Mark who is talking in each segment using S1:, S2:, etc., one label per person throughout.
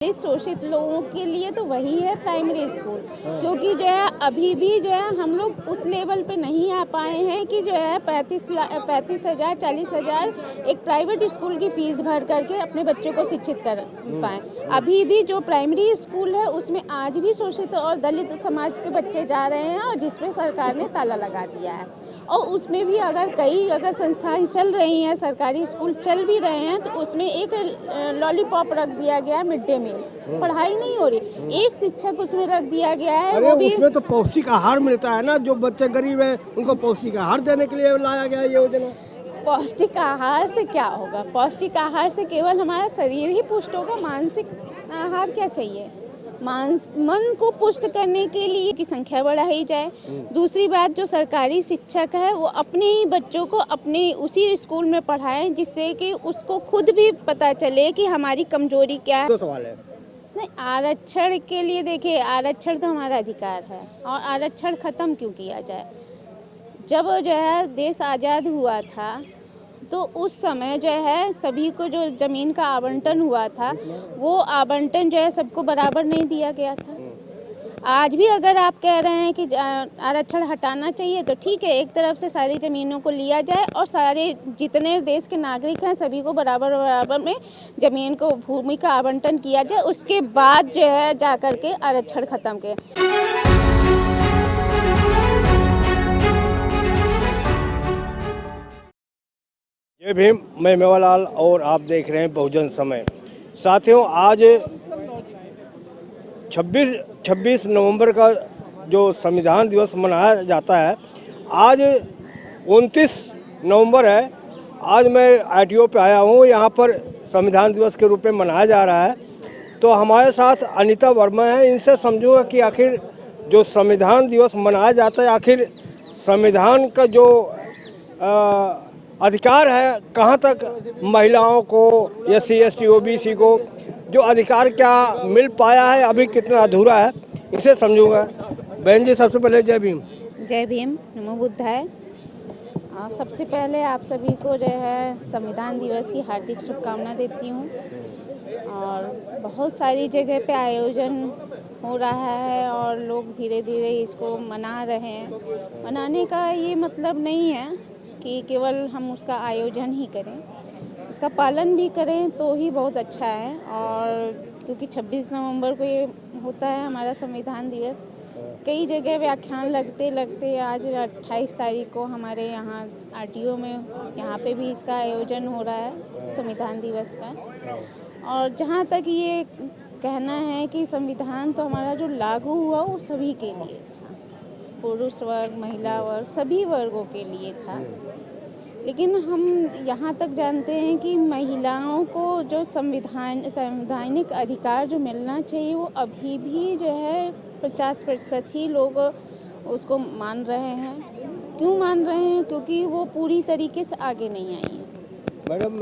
S1: शोषित लोगों के लिए तो वही है प्राइमरी स्कूल, क्योंकि जो है अभी भी जो है हम लोग उस लेवल पे नहीं आ पाए हैं कि जो है 35,000 40,000 एक प्राइवेट स्कूल की फीस भर करके अपने बच्चों को शिक्षित कर पाएँ। अभी भी जो प्राइमरी स्कूल है उसमें आज भी शोषित और दलित समाज के बच्चे जा रहे हैं, और जिसपे सरकार ने ताला लगा दिया है। और उसमें भी अगर संस्थाएं चल रही हैं, सरकारी स्कूल चल भी रहे हैं, तो उसमें एक लॉलीपॉप रख दिया गया है, मिड डे मील। पढ़ाई नहीं हो रही, एक शिक्षक उसमें रख दिया गया है।
S2: अरे उसमें तो पौष्टिक आहार मिलता है ना, जो बच्चे गरीब हैं उनको पौष्टिक आहार देने के लिए लाया गया है योजना।
S1: पौष्टिक आहार से क्या होगा? पौष्टिक आहार से केवल हमारा शरीर ही पुष्ट होगा, मानसिक आहार क्या चाहिए? मन को पुष्ट करने के लिए की संख्या बढ़ाई जाए। दूसरी बात, जो सरकारी शिक्षक है वो अपने ही बच्चों को अपने उसी स्कूल में पढ़ाएं, जिससे कि उसको खुद भी पता चले कि हमारी कमजोरी क्या है।
S2: दो सवाल है।
S1: नहीं, आरक्षण के लिए देखिए, आरक्षण तो हमारा अधिकार है, और आरक्षण खत्म क्यों किया जाए? जब जो है देश आज़ाद हुआ था तो उस समय जो है सभी को जो ज़मीन का आवंटन हुआ था, वो आवंटन जो है सबको बराबर नहीं दिया गया था। आज भी अगर आप कह रहे हैं कि आरक्षण हटाना चाहिए, तो ठीक है, एक तरफ से सारी ज़मीनों को लिया जाए और सारे जितने देश के नागरिक हैं सभी को बराबर बराबर में ज़मीन को, भूमि का आवंटन किया जाए। उसके बाद जो है जा कर के आरक्षण ख़त्म किया।
S2: जय भीम, मैं मेवालाल और आप देख रहे हैं बहुजन समय। साथियों, आज 26 नवंबर का जो संविधान दिवस मनाया जाता है, आज 29 नवंबर है। आज मैं आरटीओ पे आया हूँ, यहाँ पर संविधान दिवस के रूप में मनाया जा रहा है। तो हमारे साथ अनीता वर्मा है, इनसे समझूंगा कि आखिर जो संविधान दिवस मनाया जाता है, आखिर संविधान का जो अधिकार है कहाँ तक महिलाओं को, SC ST OBC को जो अधिकार क्या मिल पाया है, अभी कितना अधूरा है, इसे समझूंगा। बहन जी, सबसे पहले जय भीम।
S1: जय भीम, नमो बुद्धाय। सबसे पहले आप सभी को जो है संविधान दिवस की हार्दिक शुभकामना देती हूँ। और बहुत सारी जगह पे आयोजन हो रहा है और लोग धीरे धीरे इसको मना रहे हैं। मनाने का ये मतलब नहीं है कि केवल हम उसका आयोजन ही करें, उसका पालन भी करें तो ही बहुत अच्छा है। और क्योंकि 26 नवंबर को ये होता है हमारा संविधान दिवस, कई जगह व्याख्यान लगते लगते आज 28 तारीख को हमारे यहाँ आरटीओ में, यहाँ पे भी इसका आयोजन हो रहा है संविधान दिवस का। और जहाँ तक ये कहना है कि संविधान तो हमारा जो लागू हुआ वो सभी के लिए था, पुरुष वर्ग, महिला वर्ग, सभी वर्गों के लिए था। लेकिन हम यहाँ तक जानते हैं कि महिलाओं को जो संवैधानिक अधिकार जो मिलना चाहिए, वो अभी भी जो है 50% ही लोग उसको मान रहे हैं। क्यों मान रहे हैं? क्योंकि वो पूरी तरीके से आगे नहीं आई हैं।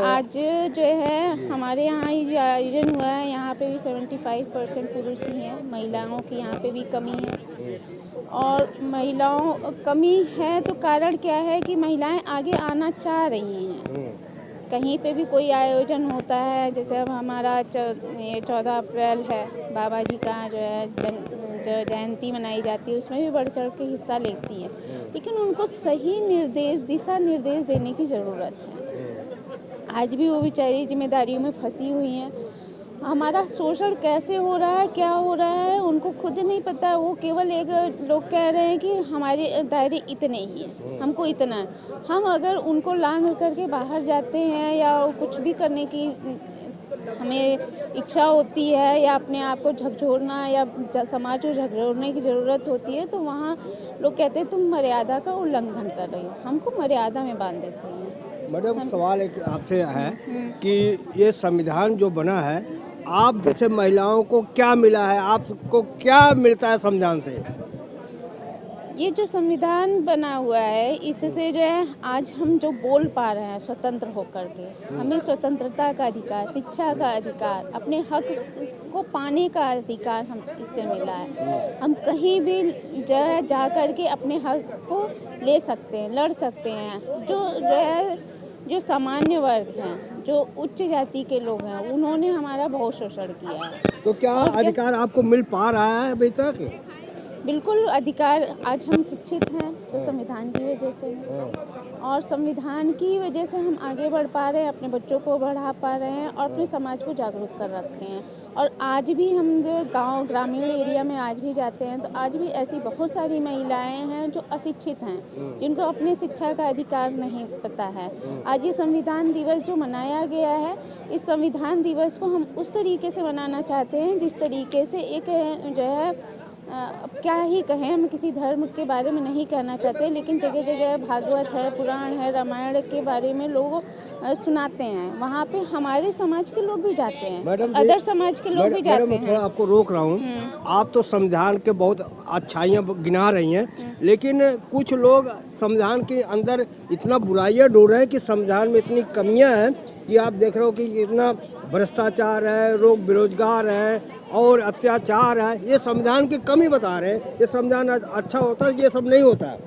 S1: आज जो है हमारे यहाँ ही जो आयोजन हुआ है, यहाँ पे भी 75% पुरुष ही हैं, महिलाओं की यहाँ पे भी कमी है। और महिलाओं कमी है तो कारण क्या है कि महिलाएं आगे आना चाह रही हैं। कहीं पे भी कोई आयोजन होता है, जैसे अब हमारा 14 अप्रैल है, बाबा जी का जो है जो जयंती मनाई जाती है, उसमें भी बढ़ चढ़ के हिस्सा लेती है। लेकिन उनको सही दिशा निर्देश देने की ज़रूरत है। आज भी वो बेचारी जिम्मेदारियों में फंसी हुई हैं। हमारा शोषण कैसे हो रहा है, क्या हो रहा है, उनको खुद नहीं पता। वो केवल एक लोग कह रहे हैं कि हमारे दायरे इतने ही हैं, हमको इतना है। हम अगर उनको लांघ करके बाहर जाते हैं या कुछ भी करने की हमें इच्छा होती है, या अपने आप को झकझोरना या समाज को झकझोरने की ज़रूरत होती है, तो वहाँ लोग कहते हैं तुम मर्यादा का उल्लंघन कर रही हो। हमको मर्यादा में बांध देते हैं।
S2: मैडम, सवाल एक आपसे है कि ये संविधान जो बना है, आप जैसे महिलाओं को क्या मिला है, आपको क्या मिलता है संविधान से?
S1: ये जो संविधान बना हुआ है, इससे जो है आज हम जो बोल पा रहे हैं स्वतंत्र होकर के, हमें स्वतंत्रता का अधिकार, शिक्षा का अधिकार, अपने हक को पाने का अधिकार हम इससे मिला है। हम कहीं भी जो है जा कर के अपने हक को ले सकते हैं, लड़ सकते हैं। जो है जो सामान्य वर्ग हैं, जो उच्च जाति के लोग हैं उन्होंने हमारा बहुत शोषण किया है।
S2: तो क्या अधिकार आपको मिल पा रहा है अभी तक?
S1: बिल्कुल अधिकार, आज हम शिक्षित हैं तो संविधान की वजह से हैं। और संविधान की वजह से हम आगे बढ़ पा रहे हैं, अपने बच्चों को बढ़ा पा रहे हैं और अपने समाज को जागरूक कर रखे हैं। और आज भी हम जो गांव ग्रामीण एरिया में आज भी जाते हैं तो आज भी ऐसी बहुत सारी महिलाएं हैं जो अशिक्षित हैं, जिनको अपने शिक्षा का अधिकार नहीं पता है। आज ये संविधान दिवस जो मनाया गया है, इस संविधान दिवस को हम उस तरीके से मनाना चाहते हैं जिस तरीके से एक जो है अब क्या ही कहें, हम किसी धर्म के बारे में नहीं कहना चाहते, लेकिन जगह जगह भागवत है, पुराण है, रामायण के बारे में लोग सुनाते हैं। वहाँ पे हमारे समाज के लोग भी जाते हैं, अदर समाज के लोग भी जाते हैं।
S2: थोड़ा आपको रोक रहा हूँ, आप तो संविधान के बहुत अच्छाइयाँ गिना रही हैं, लेकिन कुछ लोग संविधान के अंदर इतना बुराइयाँ ढूंढ रहे हैं कि संविधान में इतनी कमियाँ हैं कि आप देख रहे हो कि इतना भ्रष्टाचार है, लोग बेरोजगार हैं और अत्याचार है। ये संविधान की कमी बता रहे हैं। ये संविधान अच्छा होता है, ये सब नहीं होता है।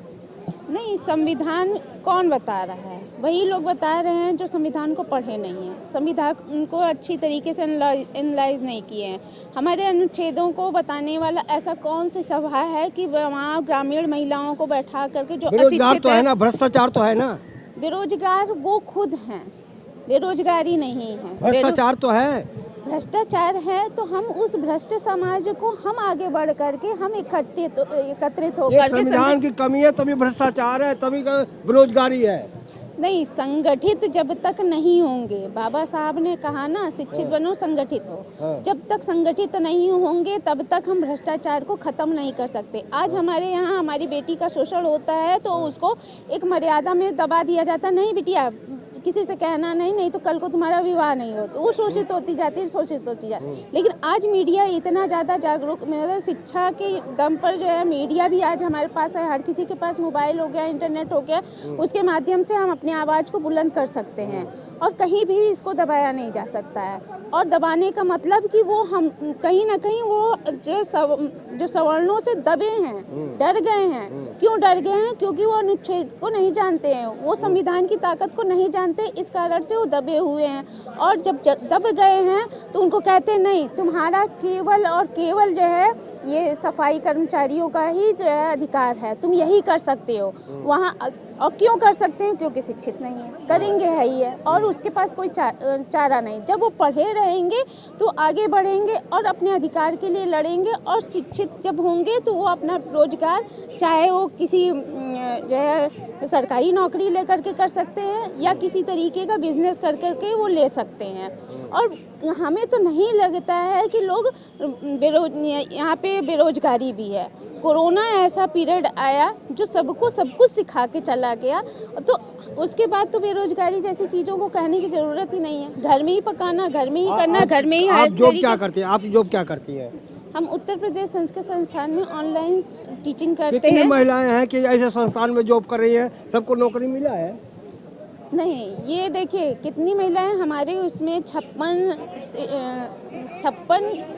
S1: नहीं, संविधान कौन बता रहा है? वही लोग बता रहे हैं जो संविधान को पढ़े नहीं हैं, संविधान को अच्छी तरीके से एनालाइज नहीं किए हैं। हमारे अनुच्छेदों को बताने वाला ऐसा कौन सी सभा है कि वहाँ ग्रामीण महिलाओं को बैठा करके जो
S2: बेरोजगार तो है ना, भ्रष्टाचार तो है ना।
S1: बेरोजगार वो खुद हैं, बेरोजगारी नहीं है,
S2: भ्रष्टाचार तो है।
S1: भ्रष्टाचार है तो हम उस भ्रष्ट समाज को हम आगे बढ़ करके हम एकत्रित होकर
S2: संविधान की कमी है तभी भ्रष्टाचार है, तभी बेरोजगारी है।
S1: नहीं, संगठित जब तक नहीं होंगे, बाबा साहब ने कहा ना, शिक्षित बनो संगठित हो। जब तक संगठित नहीं होंगे तब तक हम भ्रष्टाचार को खत्म नहीं कर सकते। आज हमारे यहाँ हमारी बेटी का शोषण होता है तो उसको एक मर्यादा में दबा दिया जाता, नहीं बिटिया किसी से कहना नहीं तो कल को तुम्हारा विवाह नहीं हो, तो वो शोषित होती जाती है। लेकिन आज मीडिया इतना ज़्यादा जागरूक, मतलब शिक्षा के दम पर जो है मीडिया भी आज हमारे पास है। हर किसी के पास मोबाइल हो गया, इंटरनेट हो गया, उसके माध्यम से हम अपनी आवाज़ को बुलंद कर सकते हैं और कहीं भी इसको दबाया नहीं जा सकता है। और दबाने का मतलब कि वो हम कहीं ना कहीं वो जो सवर्णों से दबे हैं, डर गए हैं। क्यों डर गए हैं? क्योंकि वो अनुच्छेद को नहीं जानते हैं, वो संविधान की ताकत को नहीं जानते, इस कारण से वो दबे हुए हैं। और जब दब गए हैं तो उनको कहते हैं नहीं, तुम्हारा केवल और केवल जो है ये सफाई कर्मचारियों का ही जो है अधिकार है, तुम यही कर सकते हो वहाँ। और क्यों कर सकते हैं? क्योंकि शिक्षित नहीं है, करेंगे है ही है और उसके पास कोई चारा नहीं। जब वो पढ़े रहेंगे तो आगे बढ़ेंगे और अपने अधिकार के लिए लड़ेंगे। और शिक्षित जब होंगे तो वो अपना रोजगार, चाहे वो किसी जो है सरकारी नौकरी लेकर के कर सकते हैं या किसी तरीके का बिजनेस कर करके वो ले सकते हैं। और हमें तो नहीं लगता है कि लोग यहाँ पे बेरोजगारी भी है। कोरोना ऐसा पीरियड आया जो सबको सब कुछ सिखा के चला गया, तो उसके बाद तो बेरोजगारी जैसी चीज़ों को कहने की ज़रूरत ही नहीं है। घर में ही पकाना, घर में ही करना, घर में ही हर
S2: आप जॉब क्या करती हैं? आप जॉब क्या करती हैं?
S1: हम उत्तर प्रदेश संस्कृत संस्थान में ऑनलाइन टीचिंग करते हैं।
S2: कितनी महिलाएं हैं कि ऐसे संस्थान में जॉब कर रही हैं? सबको नौकरी मिला है?
S1: नहीं, ये देखिए कितनी महिलाएं हमारे उसमें 56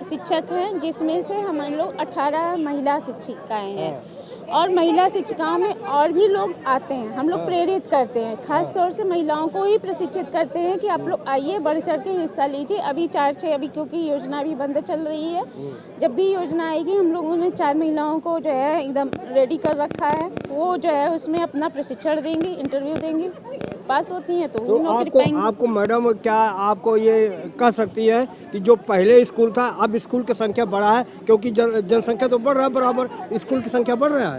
S1: शिक्षक हैं, जिसमें से हम लोग 18 महिला शिक्षिकाएं हैं। और महिला शिक्षिकाओं में और भी लोग आते हैं, हम लोग प्रेरित करते हैं, खास तौर से महिलाओं को ही प्रशिक्षित करते हैं कि आप लोग आइए, बढ़ चढ़ के हिस्सा लीजिए। अभी 4-6 अभी क्योंकि योजना अभी बंद चल रही है, जब भी योजना आएगी हम लोगों ने 4 महिलाओं को जो है एकदम रेडी कर रखा है। वो जो है उसमें अपना प्रशिक्षण देंगी, इंटरव्यू देंगी, पास होती हैं तो नौकरी पाएंगी।
S2: आपको मैडम क्या आपको ये कह सकती है कि जो पहले स्कूल था अब स्कूल की संख्या बढ़ा है, क्योंकि जनसंख्या तो बढ़ रहा है, बराबर स्कूल की संख्या बढ़ रहा है।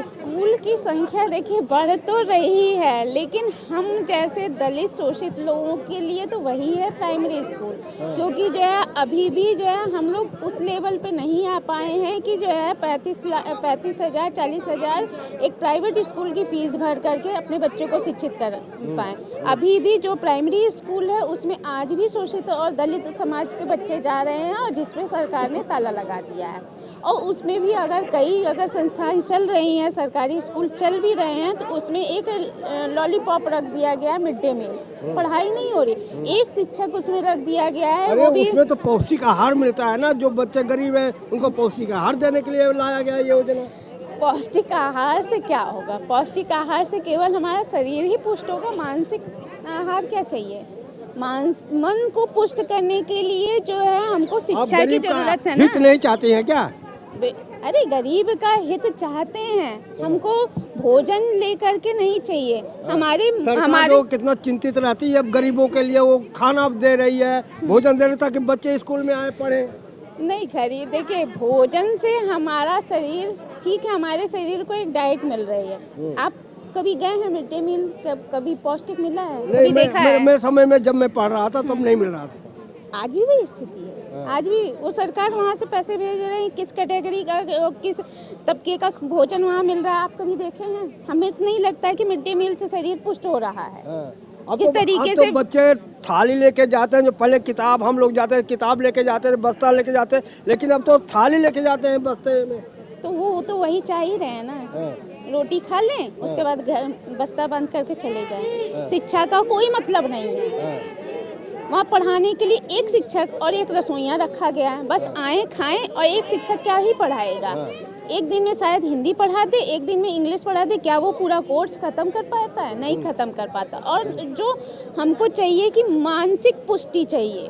S1: स्कूल की संख्या देखिए बढ़ तो रही है, लेकिन हम जैसे दलित शोषित लोगों के लिए तो वही है प्राइमरी स्कूल। क्योंकि जो है अभी भी जो है हम लोग उस लेवल पे नहीं आ पाए हैं कि जो है 35,000 40,000 एक प्राइवेट स्कूल की फीस भर करके अपने बच्चों को शिक्षित कर पाएँ। अभी भी जो प्राइमरी स्कूल है उसमें आज भी शोषित और दलित समाज के बच्चे जा रहे हैं, और जिसमें सरकार ने ताला लगा दिया है। और उसमें भी अगर संस्थाएं चल रही हैं, सरकारी स्कूल चल भी रहे हैं, तो उसमें एक लॉलीपॉप रख दिया गया है, मिड डे मील, पढ़ाई नहीं हो रही, एक शिक्षक उसमें रख दिया गया है। वो भी
S2: उसमें तो पौष्टिक आहार मिलता है ना, जो बच्चे गरीब हैं उनको पौष्टिक आहार देने के लिए लाया गया है योजना।
S1: पौष्टिक आहार से क्या होगा? पौष्टिक आहार से केवल हमारा शरीर ही पुष्ट होगा, मानसिक आहार क्या चाहिए? मन को पुष्ट करने के लिए जो है हमको
S2: आप
S1: शिक्षा की
S2: गरीब का
S1: जरूरत है
S2: हित
S1: ना।
S2: नहीं चाहती हैं क्या?
S1: अरे गरीब का हित चाहते हैं, हमको भोजन लेकर के नहीं चाहिए।
S2: सरकार जो कितना चिंतित रहती है अब गरीबों के लिए, वो खाना दे रही है, भोजन दे रही है ताकि बच्चे स्कूल में आए पढ़े।
S1: नहीं खरीद, देखिए भोजन से हमारा शरीर ठीक है, हमारे शरीर को एक डाइट मिल रही है। आप कभी गए हैं मिड डे मील, कभी पौष्टिक मिला है?
S2: नहीं,
S1: कभी देखा है?
S2: मेरे समय में जब मैं पढ़ रहा था तब नहीं मिल रहा था।
S1: आज भी वही स्थिति है। आज भी वो सरकार वहाँ से पैसे भेज रहे हैं, किस कैटेगरी का किस तबके का भोजन वहाँ मिल रहा है, आप कभी देखे हैं? हमें तो नहीं लगता है कि मिड डे मील से शरीर पुष्ट हो रहा है।
S2: अब
S1: किस तरीके से
S2: बच्चे थाली लेके जाते हैं, जो पहले किताब हम लोग जाते हैं, किताब लेके जाते हैं, बस्ता लेके जाते हैं, लेकिन अब तो थाली लेके जाते हैं बस्ते में।
S1: तो वो तो वही चाह ही रहे हैं ना, रोटी खा लें उसके बाद घर बस्ता बंद करके चले जाएं। शिक्षा का कोई मतलब नहीं है। वहाँ पढ़ाने के लिए एक शिक्षक और एक रसोइया रखा गया है, बस आए खाएं, और एक शिक्षक क्या ही पढ़ाएगा? एक दिन में शायद हिंदी पढ़ा दे, एक दिन में इंग्लिश पढ़ा दे, क्या वो पूरा कोर्स खत्म कर पाता है? नहीं खत्म कर पाता। और जो हमको चाहिए कि मानसिक पुष्टि चाहिए,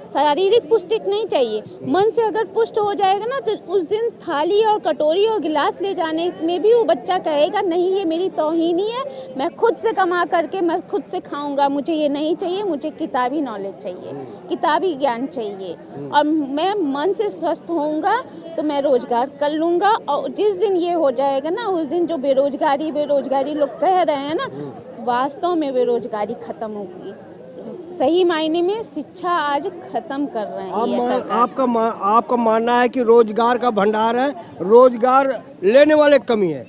S1: शारीरिक पुष्टि नहीं चाहिए। मन से अगर पुष्ट हो जाएगा ना, तो उस दिन थाली और कटोरी और गिलास ले जाने में भी वो बच्चा कहेगा नहीं, ये मेरी तौहीनी है, मैं खुद से कमा करके मैं खुद से खाऊंगा, मुझे ये नहीं चाहिए, मुझे किताबी नॉलेज चाहिए, किताबी ज्ञान चाहिए। और मैं मन से स्वस्थ होऊंगा तो मैं रोजगार कर लूँगा। और जिस दिन ये हो जाएगा ना, उस दिन जो बेरोजगारी लोग कह रहे हैं ना, वास्तव में बेरोजगारी खत्म होगी। सही मायने में शिक्षा आज खत्म कर रहे हैं ये सरकार।
S2: आपका मानना है कि रोजगार का भंडार है, रोजगार लेने वाले कमी है?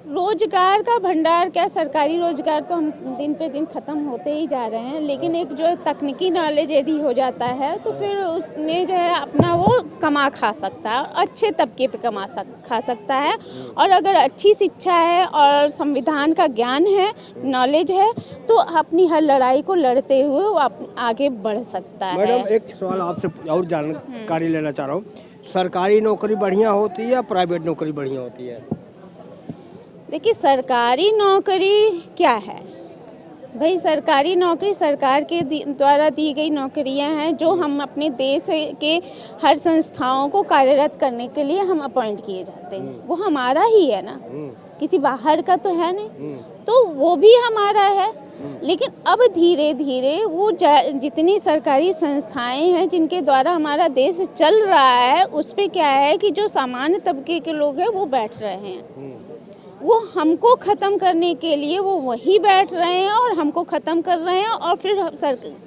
S1: रोजगार का भंडार क्या, सरकारी रोजगार तो हम दिन पे दिन खत्म होते ही जा रहे हैं, लेकिन एक जो तकनीकी नॉलेज यदि हो जाता है तो फिर उसमें जो है अपना वो कमा खा सकता है, अच्छे तबके पे खा सकता है। और अगर अच्छी शिक्षा है और संविधान का ज्ञान है, नॉलेज है, तो अपनी हर लड़ाई को लड़ते हुए वो आगे बढ़ सकता है।
S2: मैडम एक सवाल आपसे और जानकारी लेना चाह रहा हूँ, सरकारी नौकरी बढ़िया होती है या प्राइवेट नौकरी बढ़िया होती है?
S1: देखिए सरकारी नौकरी क्या है भाई, सरकारी नौकरी सरकार के द्वारा दी गई नौकरियां हैं, जो हम अपने देश के हर संस्थाओं को कार्यरत करने के लिए हम अपॉइंट किए जाते हैं। वो हमारा ही है ना, किसी बाहर का तो है नहीं, तो वो भी हमारा है। लेकिन अब धीरे धीरे वो जितनी सरकारी संस्थाएं हैं जिनके द्वारा हमारा देश चल रहा है, उस पे क्या है कि जो सामान्य तबके के लोग हैं वो बैठ रहे हैं। वो हमको ख़त्म करने के लिए वो वहीं बैठ रहे हैं और हमको ख़त्म कर रहे हैं, और फिर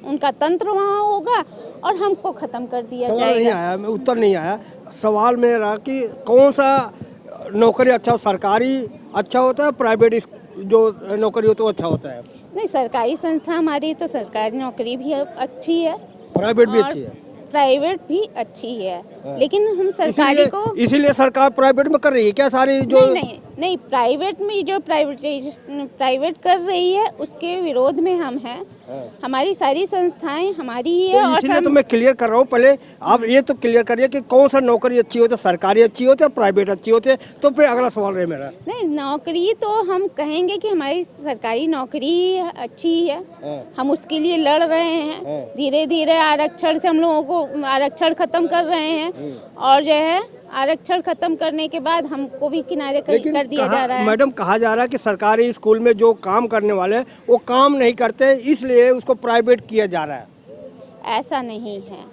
S1: उनका तंत्र वहाँ होगा और हमको ख़त्म कर दिया जाएगा।
S2: नहीं आया, उत्तर नहीं आया। सवाल मेरा कि कौन सा नौकरी अच्छा, सरकारी अच्छा होता है, प्राइवेट जो नौकरी हो तो अच्छा होता है?
S1: नहीं, सरकारी संस्था हमारी तो सरकारी नौकरी भी अच्छी है,
S2: प्राइवेट भी अच्छी है,
S1: प्राइवेट भी अच्छी है, लेकिन हम सरकारी को
S2: इसीलिए सरकार प्राइवेट में कर रही है क्या सारी जो?
S1: नहीं, प्राइवेट में जो प्राइवेट कर रही है उसके विरोध में हम हैं। हमारी सारी संस्थाएं हमारी ही है।
S2: तो
S1: और
S2: इसलिए तो मैं क्लियर कर रहा हूँ, पहले आप ये तो क्लियर करिए कि कौन सा नौकरी अच्छी होती है, सरकारी अच्छी होती है, प्राइवेट अच्छी होती है, तो फिर अगला सवाल रहे मेरा।
S1: नहीं, नौकरी तो हम कहेंगे कि हमारी सरकारी नौकरी अच्छी है, हम उसके लिए लड़ रहे हैं। धीरे धीरे आरक्षण से हम लोगों को आरक्षण खत्म कर रहे हैं, और जो है आरक्षण खत्म करने के बाद हमको भी किनारे कर दिया जा रहा है।
S2: मैडम कहा जा रहा है कि सरकारी स्कूल में जो काम करने वाले हैं वो काम नहीं करते, इसलिए उसको प्राइवेट किया जा रहा है।
S1: ऐसा नहीं है,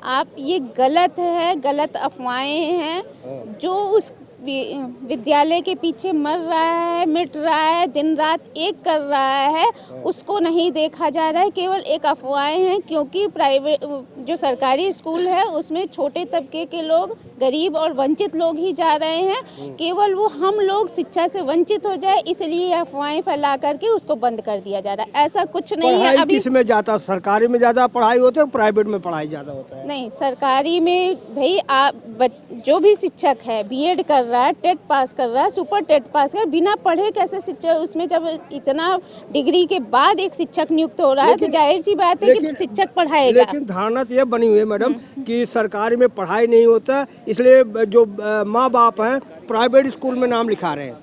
S1: आप ये गलत है, गलत अफवाहें हैं। जो उस विद्यालय के पीछे मर रहा है, मिट रहा है, दिन रात एक कर रहा है, उसको नहीं देखा जा रहा है। केवल एक अफवाहें हैं, क्योंकि प्राइवेट जो सरकारी स्कूल है उसमें छोटे तबके के लोग, गरीब और वंचित लोग ही जा रहे हैं। केवल वो हम लोग शिक्षा से वंचित हो जाए, इसलिए अफवाहें फैला करके उसको बंद कर दिया जा रहा है। ऐसा कुछ नहीं है। अभी
S2: किस में ज़्यादा, सरकारी में ज़्यादा पढ़ाई होती है, प्राइवेट में पढ़ाई ज़्यादा होता है?
S1: नहीं, सरकारी में भाई आप जो भी शिक्षक है बीएड कर रहा है, टेट पास कर रहा है, सुपर टेट पास कर, बिना पढ़े कैसे शिक्षक, उसमें जब इतना डिग्री के बाद एक शिक्षक नियुक्त हो रहा है तो जाहिर सी बात है कि शिक्षक पढ़ाएगा।
S2: लेकिन धारणा तो ये बनी हुई है मैडम कि सरकारी में पढ़ाई नहीं होता, इसलिए जो माँ बाप हैं प्राइवेट स्कूल में नाम लिखा रहे हैं।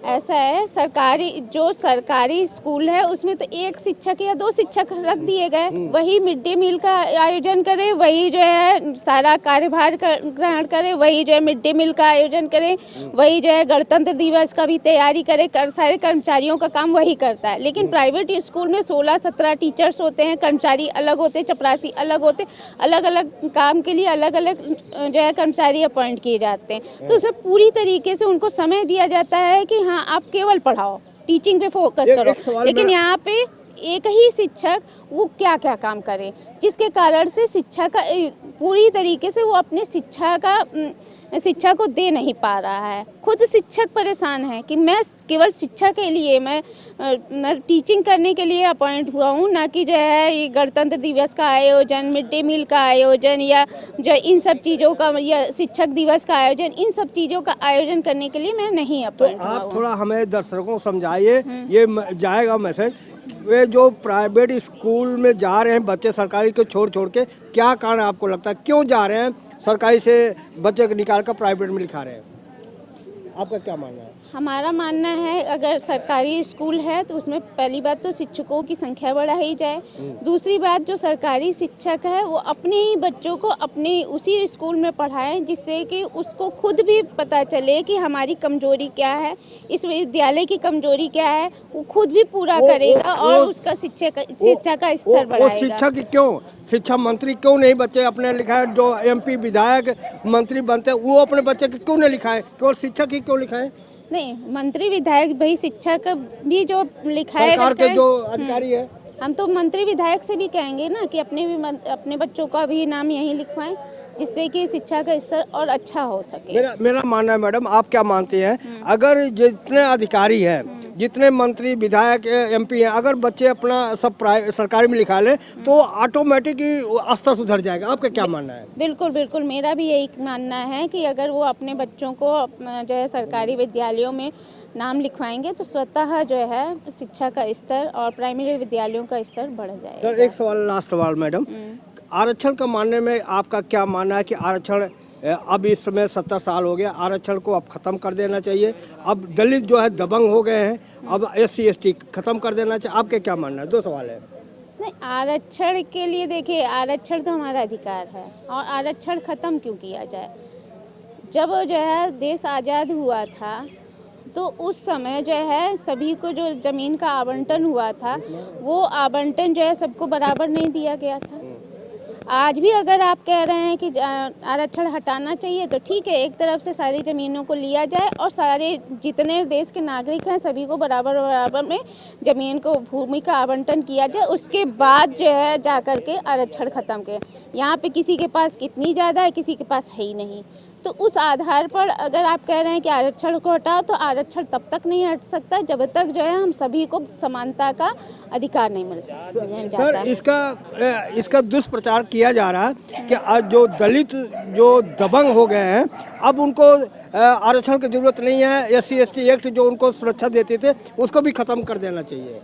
S1: ऐसा है, जो सरकारी स्कूल है उसमें तो एक शिक्षक या 2 शिक्षक रख दिए गए, वही मिड डे मील का आयोजन करे, वही जो है सारा कार्यभार ग्रहण करे, वही जो है मिड डे मील का आयोजन करे, वही जो है गणतंत्र दिवस का भी तैयारी करे, सारे कर्मचारियों का काम वही करता है। लेकिन प्राइवेट स्कूल में 16-17 टीचर्स होते हैं, कर्मचारी अलग होते हैं, चपरासी अलग होते, अलग अलग काम के लिए अलग अलग जो है कर्मचारी अपॉइंट किए जाते हैं। तो उसमें पूरी तरीके से उनको समय दिया जाता है कि हाँ आप केवल पढ़ाओ, टीचिंग पे फोकस करो। लेकिन यहाँ पे एक ही शिक्षक वो क्या क्या काम करे, जिसके कारण से शिक्षा का पूरी तरीके से वो अपने शिक्षा को दे नहीं पा रहा है। खुद शिक्षक परेशान है कि मैं केवल शिक्षा के लिए मैं टीचिंग करने के लिए अपॉइंट हुआ हूँ, ना कि जो है ये गणतंत्र दिवस का आयोजन, मिड डे मील का आयोजन या जो इन सब चीज़ों का या शिक्षक दिवस का आयोजन, इन सब चीज़ों का आयोजन करने के लिए मैं नहीं अपॉइंट हुआ हूँ।
S2: आप थोड़ा हमें दर्शकों को समझाइए, ये जाएगा मैसेज, वे जो प्राइवेट स्कूल में जा रहे हैं बच्चे सरकारी को छोड़ के, क्या कारण आपको लगता है क्यों जा रहे हैं सरकारी से बच्चे को निकाल कर प्राइवेट में लिखा रहे हैं? आपका क्या मानना है?
S1: हमारा मानना है अगर सरकारी स्कूल है तो उसमें पहली बात तो शिक्षकों की संख्या बढ़ाई जाए, दूसरी बात जो सरकारी शिक्षक है वो अपने ही बच्चों को अपने उसी स्कूल में पढ़ाएं, जिससे कि उसको खुद भी पता चले कि हमारी कमजोरी क्या है, इस विद्यालय की कमजोरी क्या है, वो खुद भी पूरा करेगा और उसका शिक्षा का स्तर बढ़ाएगा।
S2: शिक्षक क्यों, शिक्षा मंत्री क्यों नहीं बच्चे अपने लिखाए, जो MP विधायक मंत्री बनते हैं वो अपने बच्चे के क्यों नहीं लिखाए, केवल शिक्षक ही क्यों लिखाए?
S1: नहीं, मंत्री विधायक भाई शिक्षक भी जो लिखाएगा,
S2: सरकार के जो अधिकारी है,
S1: हम तो मंत्री विधायक से भी कहेंगे ना कि अपने बच्चों का भी नाम यहीं लिखवाएं, जिससे कि शिक्षा का स्तर और अच्छा हो सके।
S2: मेरा मानना है, मैडम आप क्या मानती हैं, अगर जितने अधिकारी हैं, जितने मंत्री विधायक MP हैं, अगर बच्चे अपना सब सरकारी में लिखा लें तो ऑटोमेटिक ही स्तर सुधर जाएगा? आपका क्या मानना है?
S1: बिल्कुल बिल्कुल, मेरा भी यही मानना है कि अगर वो अपने बच्चों को जो है सरकारी विद्यालयों में नाम लिखवाएंगे तो स्वतः जो है शिक्षा का स्तर और प्राइमरी विद्यालयों का स्तर बढ़ जाएगा।
S2: सर एक सवाल, लास्ट सवाल मैडम, आरक्षण का मानने में आपका क्या मानना है कि आरक्षण अब इस समय 70 साल हो गया, आरक्षण को अब खत्म कर देना चाहिए, अब दलित जो है दबंग हो गए हैं, अब SC ST खत्म कर देना चाहिए, आपके क्या मानना है? 2 सवाल है।
S1: नहीं, आरक्षण के लिए देखिए, आरक्षण तो हमारा अधिकार है और आरक्षण खत्म क्यों किया जाए? जब जो है देश आज़ाद हुआ था तो उस समय जो है सभी को जो ज़मीन का आवंटन हुआ था वो आवंटन जो है सबको बराबर नहीं दिया गया था। आज भी अगर आप कह रहे हैं कि आरक्षण हटाना चाहिए तो ठीक है, एक तरफ से सारी ज़मीनों को लिया जाए और सारे जितने देश के नागरिक हैं सभी को बराबर में ज़मीन को, भूमि का आवंटन किया जाए, उसके बाद जो है जा कर के आरक्षण ख़त्म किया। यहाँ पे किसी के पास कितनी ज़्यादा है, किसी के पास है ही नहीं, तो उस आधार पर अगर आप कह रहे हैं कि आरक्षण को हटाओ तो आरक्षण तब तक नहीं हट सकता जब तक जो है हम सभी को समानता का अधिकार नहीं मिल सकता।
S2: सर इसका दुष्प्रचार किया जा रहा है कि आज जो दलित जो दबंग हो गए हैं अब उनको आरक्षण की जरूरत नहीं है, SC ST एक्ट जो उनको सुरक्षा देते थे उसको भी खत्म कर देना चाहिए।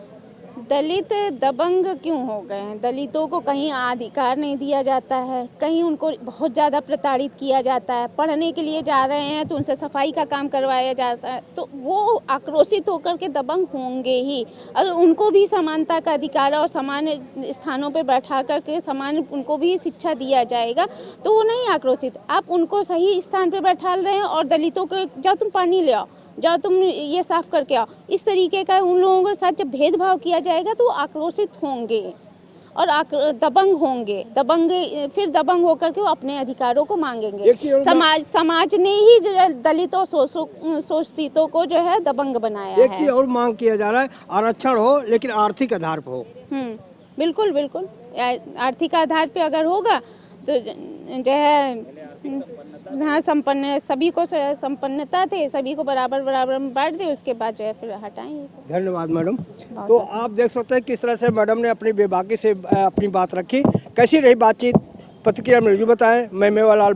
S1: दलित दबंग क्यों हो गए हैं? दलितों को कहीं अधिकार नहीं दिया जाता है, कहीं उनको बहुत ज़्यादा प्रताड़ित किया जाता है, पढ़ने के लिए जा रहे हैं तो उनसे सफाई का काम करवाया जाता है, तो वो आक्रोशित होकर के दबंग होंगे ही। अगर उनको भी समानता का अधिकार और समान स्थानों पर बैठा करके समान उनको भी शिक्षा दिया जाएगा तो वो नहीं आक्रोशित। आप उनको सही स्थान पर बैठा रहे हैं और दलितों को जाओ तुम पानी ले आओ, जाओ तुम ये साफ करके आओ, इस तरीके का उन लोगों के साथ जब भेदभाव किया जाएगा तो वो आक्रोशित होंगे और दबंग होंगे। फिर दबंग होकर के वो अपने अधिकारों को मांगेंगे। समाज ने ही जो दलितों शोषितों को जो है दबंग बनाया है।
S2: एक चीज और मांग किया जा रहा है, आरक्षण हो लेकिन आर्थिक आधार पर हो।
S1: बिल्कुल बिल्कुल, आर्थिक आधार पे अगर होगा तो जो है हाँ संपन्न, सभी को संपन्नता थे, सभी को बराबर में बांट दे, उसके बाद जो है फिर हटाएं।
S2: धन्यवाद मैडम। तो आप देख सकते हैं किस तरह से मैडम ने अपनी बेबाकी से अपनी बात रखी। कैसी रही बातचीत, प्रतिक्रिया में जरूर बताएं। मैं मेवालाल